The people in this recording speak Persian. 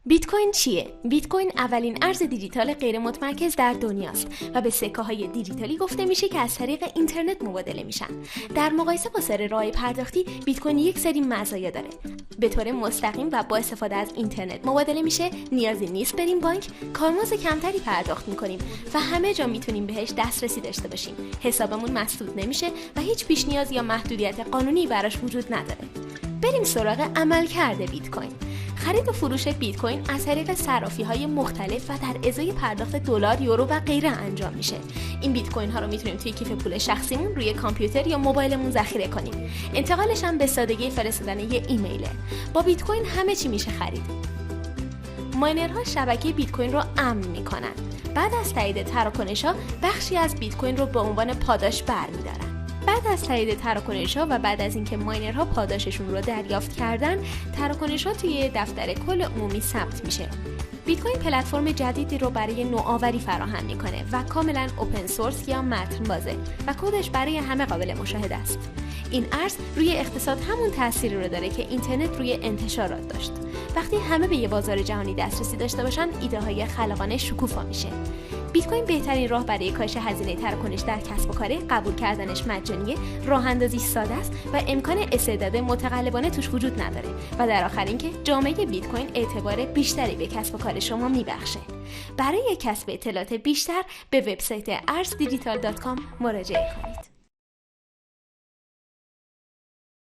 بیت کوین چیه؟ بیت کوین اولین ارز دیجیتال غیر متمرکز در دنیاست و به سکه‌های دیجیتالی گفته میشه که از طریق اینترنت مبادله میشن. در مقایسه با سایر راه پرداختی، بیت کوین یک سری مزایا داره. به طور مستقیم و با استفاده از اینترنت مبادله میشه، نیازی نیست بریم بانک، کارمزد کمتری پرداخت میکنیم و همه جا میتونیم بهش دسترسی داشته باشیم. حسابمون مسدود نمیشه و هیچ پیش نیاز یا محدودیت قانونی براش وجود نداره. بریم سراغ عملکرد بیت کوین. خرید و فروش بیت کوین از طریق صرافی‌های مختلف و در ازای پرداخت دلار، یورو و غیره انجام میشه. این بیت کوین ها رو میتونیم توی کیف پول شخصیمون، روی کامپیوتر یا موبایلمون ذخیره کنیم. انتقالش هم به سادگی فرستادن یه ایمیله. با بیت کوین همه چی میشه خرید. ماینرها شبکه بیت کوین رو امن میکنن. بعد از تایید تراکنش‌ها بخشی از بیت کوین رو به عنوان پاداش برمی‌دارن. بعد از تایید تراکنش‌ها و بعد از اینکه ماینرها پاداششون رو دریافت کردن، تراکنش‌ها توی دفتر کل عمومی ثبت میشه. بیت کوین پلتفرم جدیدی رو برای نوآوری فراهم میکنه و کاملا اوپن سورس یا متن بازه و کدش برای همه قابل مشاهده است. این ارز روی اقتصاد همون تأثیری رو داره که اینترنت روی انتشارات داشت. وقتی همه به یه بازار جهانی دسترسی داشته باشن، ایده‌های خلاقانه شکوفا میشه. بیت کوین بهترین راه برای کاهش هزینه تراکنش در کسب و کاره، قبول کردنش مجانیه، راه اندازی ساده است و امکان استعداد متقلبانه توش وجود نداره و در آخر اینکه جامعه بیت کوین اعتبار بیشتری به کسب و کار شما میبخشه. برای کسب اطلاعات بیشتر به وبسایت arzdigital.com مراجعه کنید.